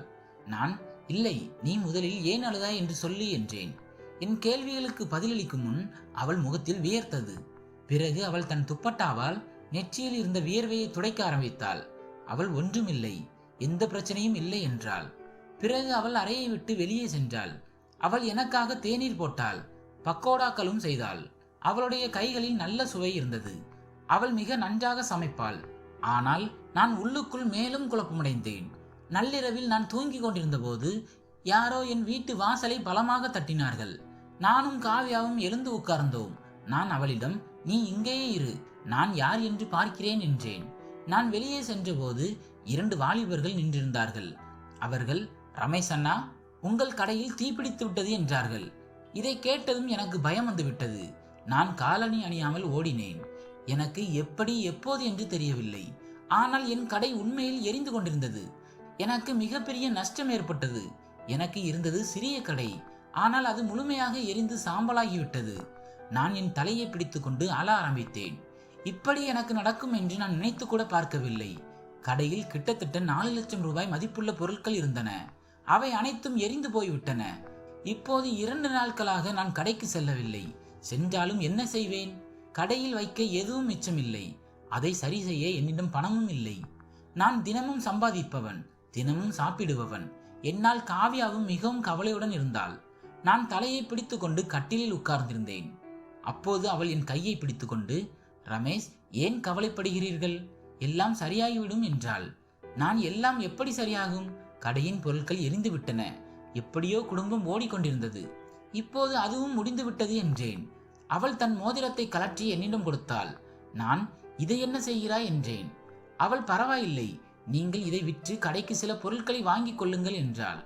நான், இல்லை, நீ முதலில் ஏன் அழுதாய் என்று சொல்லி என்றேன். என் கேள்விகளுக்கு பதிலளிக்கும் முன் அவள் முகத்தில் வியர்த்தது. பிறகு அவள் தன் துப்பட்டாவால் நெற்றியில் இருந்த வியர்வையை துடைக்க ஆரம்பித்தாள். அவள் ஒன்றுமில்லை, எந்த பிரச்சனையும் இல்லை என்றாள். பிறகு அவள் அறையை விட்டு வெளியே சென்றாள். அவள் எனக்காக தேநீர் போட்டாள், பக்கோடாக்களும் செய்தாள். அவளுடைய கைகளில் நல்ல சுவை இருந்தது. அவள் மிக நன்றாக சமைப்பாள். ஆனால் நான் உள்ளுக்குள் மேலும் குழப்பமடைந்தேன். நள்ளிரவில் நான் தூங்கிக் கொண்டிருந்த போது யாரோ என் வீட்டு வாசலை பலமாக தட்டினார்கள். நானும் காவ்யாவும் எழுந்து உட்கார்ந்தோம். நான் அவளிடம், நீ இங்கேயே இரு, நான் யார் என்று பார்க்கிறேன் என்றேன். நான் வெளியே சென்றபோது 2 வாலிபர்கள் நின்றிருந்தார்கள். அவர்கள், ரமேஷ் அண்ணா, உங்கள் கடையில் தீப்பிடித்து விட்டது என்றார்கள். இதை கேட்டதும் எனக்கு பயம் வந்து விட்டது. நான் காலணி அணியாமல் ஓடினேன். எனக்கு எப்படி எப்போது என்று தெரியவில்லை. ஆனால் என் கடை உண்மையில் எரிந்து கொண்டிருந்தது. எனக்கு மிகப்பெரிய நஷ்டம் ஏற்பட்டது. எனக்கு இருந்தது சிறிய கடை, ஆனால் அது முழுமையாக எரிந்து சாம்பலாகிவிட்டது. நான் என் தலையை பிடித்து கொண்டு அழ ஆரம்பித்தேன். இப்படி எனக்கு நடக்கும் என்று நான் நினைத்து கூட பார்க்கவில்லை. கடையில் கிட்டத்தட்ட 4 லட்சம் ரூபாய் மதிப்புள்ள பொருட்கள் இருந்தன. அவை அனைத்தும் எரிந்து போய்விட்டன. இப்போது 2 நாட்களாக நான் கடைக்கு செல்லவில்லை. சென்றாலும் என்ன செய்வேன்? கடையில் வைக்க எதுவும் மிச்சமில்லை. அதை சரி செய்ய என்னிடம் பணமும் இல்லை. நான் தினமும் சம்பாதிப்பவன், தினமும் சாப்பிடுபவன். என்னால் காவ்யாவும் மிகவும் கவலையுடன் இருந்தாள். நான் தலையை பிடித்து கொண்டு கட்டிலில் உட்கார்ந்திருந்தேன். அப்போது அவள் என் கையை பிடித்து கொண்டு, ரமேஷ், ஏன் கவலைப்படுகிறீர்கள்? எல்லாம் சரியாகிவிடும் என்றாள். நான், எல்லாம் எப்படி சரியாகும்? கடையின் பொருட்கள் எரிந்து விட்டன. எப்படியோ குடும்பம் ஓடிக்கொண்டிருந்தது. இப்போது அதுவும் முடிந்து விட்டது என்றேன். அவள் தன் மோதிரத்தை கலற்றி என்னிடம் கொடுத்தாள். நான், இதை என்ன செய்கிறாய் என்றேன். அவள், பரவாயில்லை, நீங்கள் இதை விற்று கடைக்கு சில பொருட்களை வாங்கிக் கொள்ளுங்கள் என்றாள்.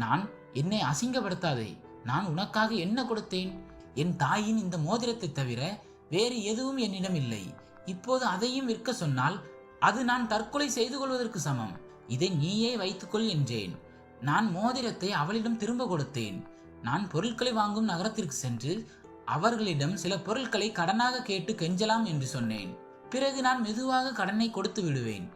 நான், என்னை அசிங்கப்படுத்தாதே, நான் உனக்காக என்ன கொடுத்தேன்? என் தாயின் இந்த மோதிரத்தை தவிர வேறு எதுவும் என்னிடம் இல்லை. இப்போது அதையும் விற்க சொன்னால் அது நான் தற்கொலை செய்து கொள்வதற்கு சமம். இதை நீயே வைத்துக்கொள் என்றேன். நான் மோதிரத்தை அவளிடம் திரும்ப கொடுத்தேன். நான் பொருட்களை வாங்கும் நகரத்திற்கு சென்று அவர்களிடம் சில பொருட்களை கடனாக கேட்டு கெஞ்சலாம் என்று சொன்னேன். பிறகு நான் மெதுவாக கடனை கொடுத்து விடுவேன்.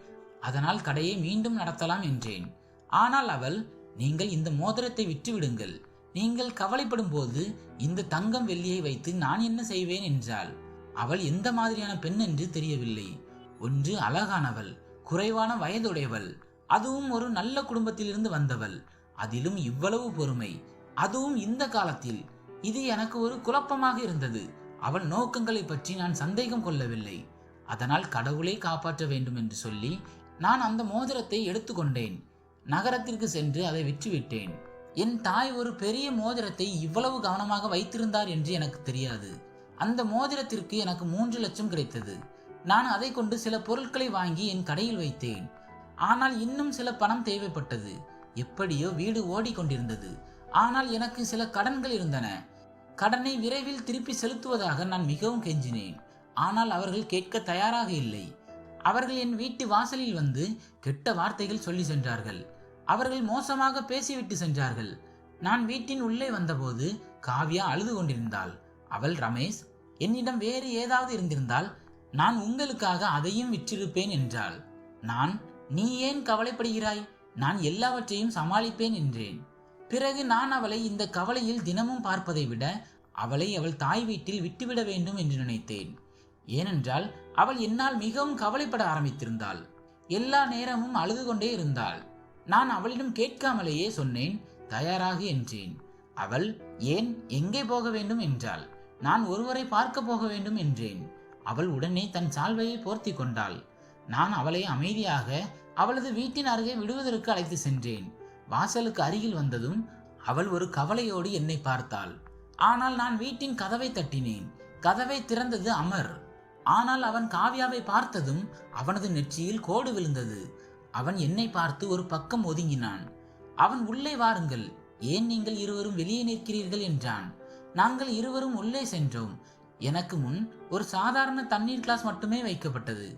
அதனால் கடையை மீண்டும் நடத்தலாம் என்றேன். ஆனால் அவள், நீங்கள் இந்த மோதிரத்தை விற்று விடுங்கள். நீங்கள் கவலைப்படும் போது இந்த தங்கம் வெள்ளியை வைத்து நான் என்ன செய்வேன் என்றாள். அவள் எந்த மாதிரியான பெண் என்று தெரியவில்லை. ஒன்று அழகானவள், குறைவான வயதுடையவள், அதுவும் ஒரு நல்ல குடும்பத்திலிருந்து வந்தவள். அதிலும் இவ்வளவு பொறுமை, அதுவும் இந்த காலத்தில். இது எனக்கு ஒரு குழப்பமாக இருந்தது. அவள் நோக்கங்களை பற்றி நான் சந்தேகம் கொள்ளவில்லை. அதனால் கடவுளை காப்பாற்ற வேண்டும் என்று சொல்லி நான் அந்த மோதிரத்தை எடுத்துக்கொண்டேன். நகரத்திற்கு சென்று அதை விற்றுவிட்டேன். என் தாய் ஒரு பெரிய மோதிரத்தை இவ்வளவு கவனமாக வைத்திருந்தார் என்று எனக்கு தெரியாது. அந்த மோதிரத்திற்கு எனக்கு 3 லட்சம் கிடைத்தது. நான் அதை கொண்டு சில பொருட்களை வாங்கி என் கடையில் வைத்தேன். ஆனால் இன்னும் சில பணம் தேவைப்பட்டது. எப்படியோ வீடு ஓடிக்கொண்டிருந்தது. ஆனால் எனக்கு சில கடன்கள் இருந்தன. கடனை விரைவில் திருப்பி செலுத்துவதாக நான் மிகவும் கெஞ்சினேன். ஆனால் அவர்கள் கேட்க தயாராக இல்லை. அவர்கள் என் வீட்டு வாசலில் வந்து கெட்ட வார்த்தைகள் சொல்லி சென்றார்கள். அவர்கள் மோசமாக பேசிவிட்டு சென்றார்கள். நான் வீட்டின் உள்ளே வந்தபோது காவ்யா அழுது கொண்டிருந்தாள். அவள், ரமேஷ், என்னிடம் வேறு ஏதாவது இருந்திருந்தால் நான் உங்களுக்காக அதையும் விற்றிருப்பேன் என்றாள். நான், நீ ஏன் கவலைப்படுகிறாய்? நான் எல்லாவற்றையும் சமாளிப்பேன் என்றேன். பிறகு நான் அவளை இந்த கவலையில் தினமும் பார்ப்பதை விட அவளை அவள் தாய் வீட்டில் விட்டுவிட வேண்டும் என்று நினைத்தேன். ஏனென்றால் அவள் என்னால் மிகவும் கவலைப்பட ஆரம்பித்திருந்தாள். எல்லா நேரமும் அழுது கொண்டே இருந்தாள். நான் அவளிடம் கேட்காமலேயே சொன்னேன், தயாராகு என்றேன். அவள், ஏன், எங்கே போக வேண்டும் என்றாள். நான் ஒருவரை பார்க்க போக வேண்டும் என்றேன். அவள் உடனே தன் சால்வையை போர்த்தி கொண்டாள். நான் அவளை அமைதியாக அவளது வீட்டின் அருகே விடுவதற்கு அழைத்து சென்றேன். வாசலுக்கு அருகில் வந்ததும் அவள் ஒரு கவலையோடு என்னை பார்த்தாள். ஆனால் நான் வீட்டின் கதவை தட்டினேன். கதவை திறந்தது அமர். ஆனால் அவன் காவ்யாவை பார்த்ததும் அவனது நெற்றியில் கோடு விழுந்தது. அவன் என்னை பார்த்து ஒரு பக்கம் ஒதுங்கினான். அவன் உள்ளே வாருங்கள், ஏன் நீங்கள் இருவரும் வெளியே நிற்கிறீர்கள் என்றான். நாங்கள் இருவரும் உள்ளே சென்றோம். எனக்கு முன் ஒரு சாதாரண தண்ணீர் கிளாஸ் மட்டுமே வைக்கப்பட்டது.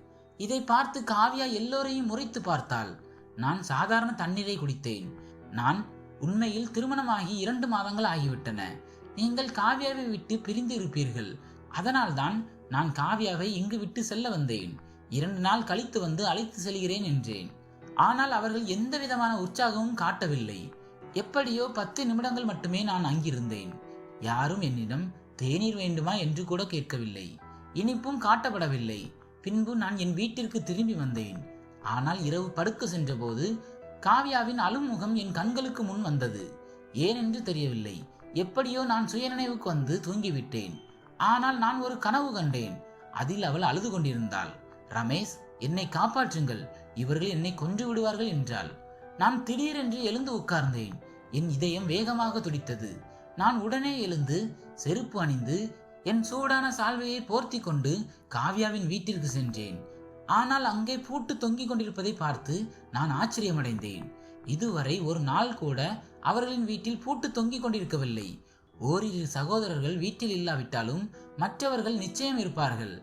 இதை பார்த்து காவ்யா எல்லோரையும் முறைத்து பார்த்தாள். நான் சாதாரண தண்ணீரை குடித்தேன். நான் உண்மையில் திருமணமாகி 2 மாதங்கள் ஆகிவிட்டன. நீங்கள் காவ்யாவை விட்டு பிரிந்து இருப்பீர்கள். அதனால்தான் நான் காவ்யாவை இங்கு விட்டு செல்ல வந்தேன். 2 நாள் கழித்து வந்து அழைத்து செல்கிறேன் என்றேன். ஆனால் அவர்கள் எந்த விதமான உற்சாகமும் காட்டவில்லை. எப்படியோ 10 நிமிடங்கள் மட்டுமே நான் அங்கிருந்தேன். யாரும் என்னிடம் தேநீர் வேண்டுமா என்று கூட கேட்கவில்லை. இனிப்பும் காட்டப்படவில்லை. பின்பு நான் என் வீட்டிற்கு திரும்பி வந்தேன். ஆனால் இரவு படுக்க சென்றபோது காவ்யாவின் அழுமுகம் என் கண்களுக்கு முன் வந்தது. ஏனென்று தெரியவில்லை. எப்படியோ நான் சுயநினைவுக்கு வந்து தூங்கிவிட்டேன். ஆனால் நான் ஒரு கனவு கண்டேன். அதில் அவள் அழுது கொண்டிருந்தாள். ரமேஷ், என்னை காப்பாற்றுங்கள், இவர்கள் என்னை கொன்று விடுவார்கள் என்றாள். நான் திடீரென்று எழுந்து உட்கார்ந்தேன். என் இதயம் வேகமாக துடித்தது. நான் உடனே எழுந்து செருப்பு அணிந்து என் சூடான சால்வையை போர்த்தி கொண்டு காவ்யாவின் வீட்டிற்கு சென்றேன். ஆனால் அங்கே பூட்டு தொங்கிக் கொண்டிருப்பதை பார்த்து நான் ஆச்சரியமடைந்தேன். இதுவரை ஒரு நாள் கூட அவர்களின் வீட்டில் பூட்டு தொங்கிக் கொண்டிருக்கவில்லை. ஓரிரு சகோதரர்கள் வீட்டில் இல்லாவிட்டாலும் மற்றவர்கள் நிச்சயம் இருப்பார்கள்.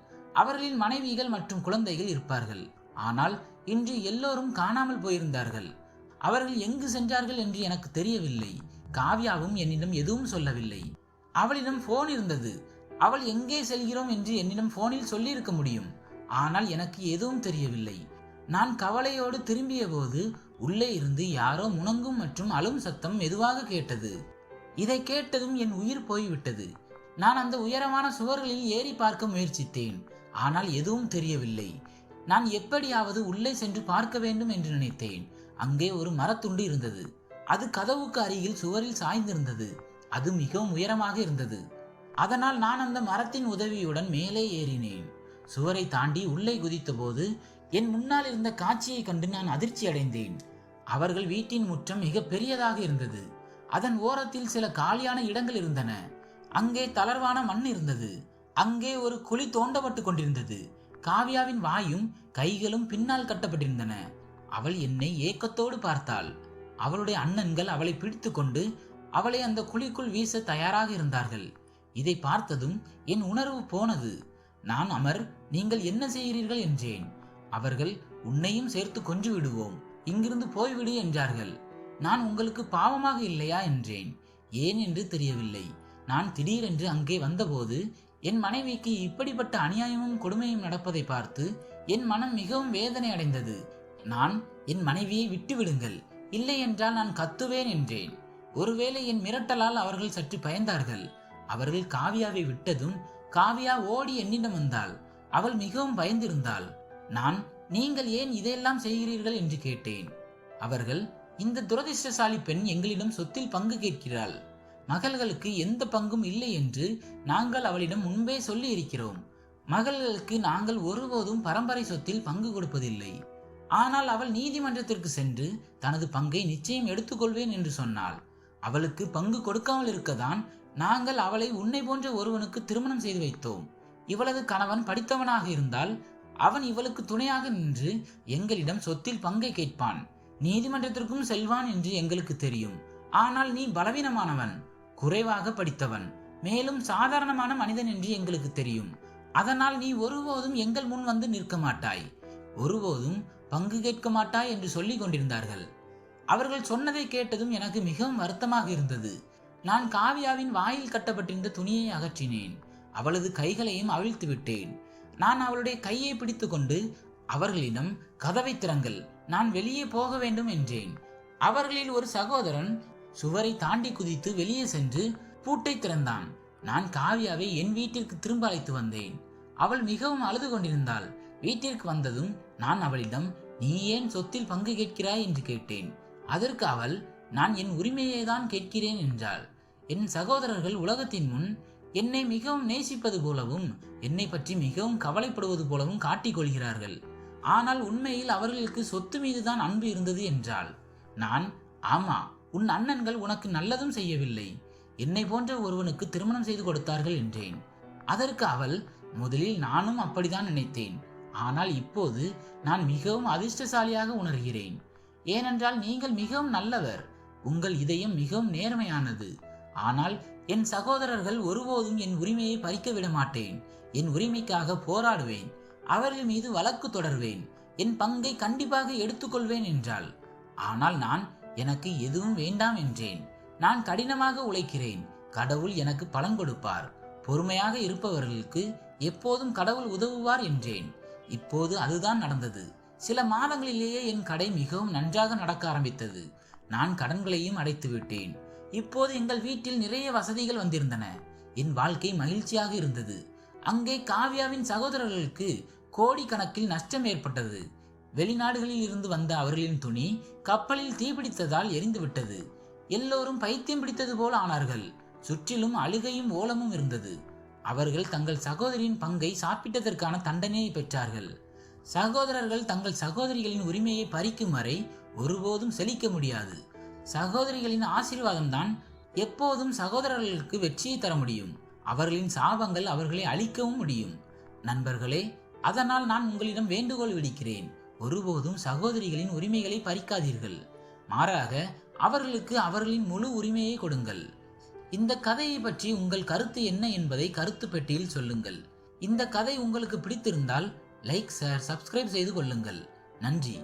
அவர்களின் மனைவிகள் மற்றும் குழந்தைகள் இருப்பார்கள். ஆனால் இன்று எல்லோரும் காணாமல் போயிருந்தார்கள். அவர்கள் எங்கு சென்றார்கள் என்று எனக்கு தெரியவில்லை. காவ்யாவும் என்னிடம் எதுவும் சொல்லவில்லை. அவளிடம் போன் இருந்தது. அவள் எங்கே செல்கிறோம் என்று என்னிடம் போனில் சொல்லியிருக்க முடியும். ஆனால் எனக்கு எதுவும் தெரியவில்லை. நான் கவலையோடு திரும்பிய போது உள்ளே இருந்து யாரோ முணங்கும் மற்றும் அழும் சத்தம் மெதுவாக கேட்டது. இதை கேட்டதும் என் உயிர் போய்விட்டது. நான் அந்த உயரமான சுவர்களில் ஏறி பார்க்க முயற்சித்தேன். ஆனால் எதுவும் தெரியவில்லை. நான் எப்படியாவது உள்ளே சென்று பார்க்க வேண்டும் என்று நினைத்தேன். அங்கே ஒரு மரத்துண்டு இருந்தது. அது கதவுக்கு அருகில் சுவரில் சாய்ந்திருந்தது. அது மிகவும் உயரமாக இருந்தது. அதனால் நான் அந்த மரத்தின் உதவியுடன் மேலே ஏறினேன். சுவரை தாண்டி உள்ளே குதித்த போது என் முன்னால் இருந்த காட்சியை கண்டு நான் அதிர்ச்சி அடைந்தேன். அவர்கள் வீட்டின் முற்றம் மிக பெரியதாக இருந்தது. அதன் ஓரத்தில் சில காலியான இடங்கள் இருந்தன. அங்கே தளர்வான மண் இருந்தது. அங்கே ஒரு குழி தோண்டப்பட்டு கொண்டிருந்தது. காவ்யாவின் வாயும் கைகளும் பின்னால் கட்டப்பட்டிருந்தன. அவள் என்னை ஏக்கத்தோடு பார்த்தாள். அவளுடைய அண்ணன்கள் அவளை பிடித்து கொண்டு அவளை அந்த குழிக்குள் வீச தயாராக இருந்தார்கள். இதை பார்த்ததும் என் உணர்வு போனது. நான், அமர், நீங்கள் என்ன செய்கிறீர்கள் என்றேன். அவர்கள், உன்னையும் சேர்த்து கொன்று விடுவோம், இங்கிருந்து போய்விடு என்றார்கள். நான், உங்களுக்கு பாவமாக இல்லையா என்றேன். ஏன் என்று தெரியவில்லை. நான் திடீரென்று அங்கே வந்தபோது என் மனைவிக்கு இப்படிப்பட்ட அநியாயமும் கொடுமையும் நடப்பதை பார்த்து என் மனம் மிகவும் வேதனை அடைந்தது. நான், என் மனைவியை விட்டுவிடுங்கள், இல்லை என்றால் நான் கத்துவேன் என்றேன். ஒருவேளை என் மிரட்டலால் அவர்கள் சற்று பயந்தார்கள். அவர்கள் காவ்யாவை விட்டதும் காவ்யா ஓடி என்னிடம் வந்தாள். அவள் மிகவும் பயந்திருந்தாள். நான், நீங்கள் ஏன் இதையெல்லாம் செய்கிறீர்கள் என்று கேட்டேன். அவர்கள், இந்த துரதிர்ஷ்டசாலி பெண் எங்களிடம் சொத்தில் பங்கு கேட்கிறாள். மகள்களுக்கு எந்த பங்கும் இல்லை என்று நாங்கள் அவளிடம் முன்பே சொல்லி இருக்கிறோம். மகள்களுக்கு நாங்கள் ஒருபோதும் பரம்பரை சொத்தில் பங்கு கொடுப்பதில்லை. ஆனால் அவள் நீதிமன்றத்திற்கு சென்று தனது பங்கை நிச்சயம் எடுத்துக்கொள்வேன் என்று சொன்னாள். அவளுக்கு பங்கு கொடுக்காமல் இருக்கதான் நாங்கள் அவளை உன்னை போன்ற ஒருவனுக்கு திருமணம் செய்து வைத்தோம். இவளது கணவன் படித்தவனாக இருந்தால் அவன் இவளுக்கு துணையாக நின்று எங்களிடம் சொத்தில் பங்கை கேட்பான், நீதிமன்றத்திற்கும் செல்வான் என்று எங்களுக்கு தெரியும். ஆனால் நீ பலவீனமானவன், குறைவாக படித்தவன், மேலும் சாதாரணமான மனிதன் என்று எங்களுக்கு தெரியும். அதனால் நீ ஒருபோதும் எங்கள் முன் வந்து நிற்க மாட்டாய், ஒருபோதும் பங்கு கேட்க மாட்டாய் என்று சொல்லிக் கொண்டிருந்தார்கள். அவர்கள் சொன்னதை கேட்டதும் எனக்கு மிகவும் வருத்தமாக இருந்தது. நான் காவ்யாவின் வாயில் கட்டப்பட்டிருந்த துணியை அகற்றினேன். அவளது கைகளையும் அவிழ்த்து விட்டேன். நான் அவளுடைய கையை பிடித்து கொண்டு அவர்களிடம், கதவை திறங்கள், நான் வெளியே போக வேண்டும் என்றேன். அவர்களில் ஒரு சகோதரன் சுவரை தாண்டி குதித்து வெளியே சென்று பூட்டை திறந்தான். நான் காவ்யாவை என் வீட்டிற்கு திரும்ப அழைத்து வந்தேன். அவள் மிகவும் அழுது கொண்டிருந்தாள். வீட்டிற்கு வந்ததும் நான் அவளிடம், நீ ஏன் சொத்தில் பங்கு கேட்கிறாய் என்று கேட்டேன். அதற்கு அவள், நான் என் உரிமையை தான் கேட்கிறேன் என்றாள். என் சகோதரர்கள் உலகத்தின் முன் என்னை மிகவும் நேசிப்பது போலவும் என்னை பற்றி மிகவும் கவலைப்படுவது போலவும் காட்டிக் கொள்கிறார்கள். ஆனால் உண்மையில் அவர்களுக்கு சொத்து மீதுதான் அன்பு இருந்தது என்றாள். நான், ஆமா, உன் அண்ணன்கள் உனக்கு நல்லதும் செய்யவில்லை, என்னை போன்ற ஒருவனுக்கு திருமணம் செய்து கொடுத்தார்கள் என்றேன். அதற்கு அவள், முதலில் நானும் அப்படித்தான் நினைத்தேன். ஆனால் இப்போது நான் மிகவும் அதிர்ஷ்டசாலியாக உணர்கிறேன். ஏனென்றால் நீங்கள் மிகவும் நல்லவர், உங்கள் இதயம் மிகவும் நேர்மையானது. ஆனால் என் சகோதரர்கள் ஒருபோதும் என் உரிமையை பறிக்க விட மாட்டேன். என் உரிமைக்காக போராடுவேன், அவர்கள் மீது வழக்கு தொடர்வேன், என் பங்கை கண்டிப்பாக எடுத்துக்கொள்வேன் என்றாள். ஆனால் நான், எனக்கு எதுவும் வேண்டாம் என்றேன். நான் கடினமாக உழைக்கிறேன், கடவுள் எனக்கு பலன் கொடுப்பார். பொறுமையாக இருப்பவர்களுக்கு எப்போதும் கடவுள் உதவுவார் என்றேன். இப்போது அதுதான் நடந்தது. சில மாதங்களிலேயே என் கடை மிகவும் நன்றாக நடக்க ஆரம்பித்தது. நான் கடன்களையும் அடைத்து விட்டேன். இப்போது எங்கள் வீட்டில் நிறைய வசதிகள் வந்திருந்தன. என் வாழ்க்கை மகிழ்ச்சியாக இருந்தது. அங்கே காவ்யாவின் சகோதரர்களுக்கு கோடிக்கணக்கில் நஷ்டம் ஏற்பட்டது. வெளிநாடுகளில் இருந்து வந்த அவர்களின் துணி கப்பலில் தீப்பிடித்ததால் எரிந்துவிட்டது. எல்லோரும் பைத்தியம் பிடித்தது போல் ஆனார்கள். சுற்றிலும் அழுகையும் ஓலமும் இருந்தது. அவர்கள் தங்கள் சகோதரியின் பங்கை சாப்பிட்டதற்கான தண்டனையை பெற்றார்கள். சகோதரர்கள் தங்கள் சகோதரிகளின் உரிமையை பறிக்கும் வரை ஒருபோதும் செழிக்க முடியாது. சகோதரிகளின் ஆசீர்வாதம்தான் எப்போதும் சகோதரர்களுக்கு வெற்றியை தர முடியும். அவர்களின் சாபங்கள் அவர்களை அழிக்கவும் முடியும். நண்பர்களே, அதனால் நான் உங்களிடம் வேண்டுகோள் விடுக்கிறேன், ஒருபோதும் சகோதரிகளின் உரிமைகளை பறிக்காதீர்கள். மாறாக அவர்களுக்கு அவர்களின் முழு உரிமையை கொடுங்கள். இந்த கதையை பற்றி உங்கள் கருத்து என்ன என்பதை கருத்து பெட்டியில் சொல்லுங்கள். இந்த கதை உங்களுக்கு பிடித்திருந்தால் லைக், ஷேர், சப்ஸ்கிரைப் செய்து கொள்ளுங்கள். நன்றி.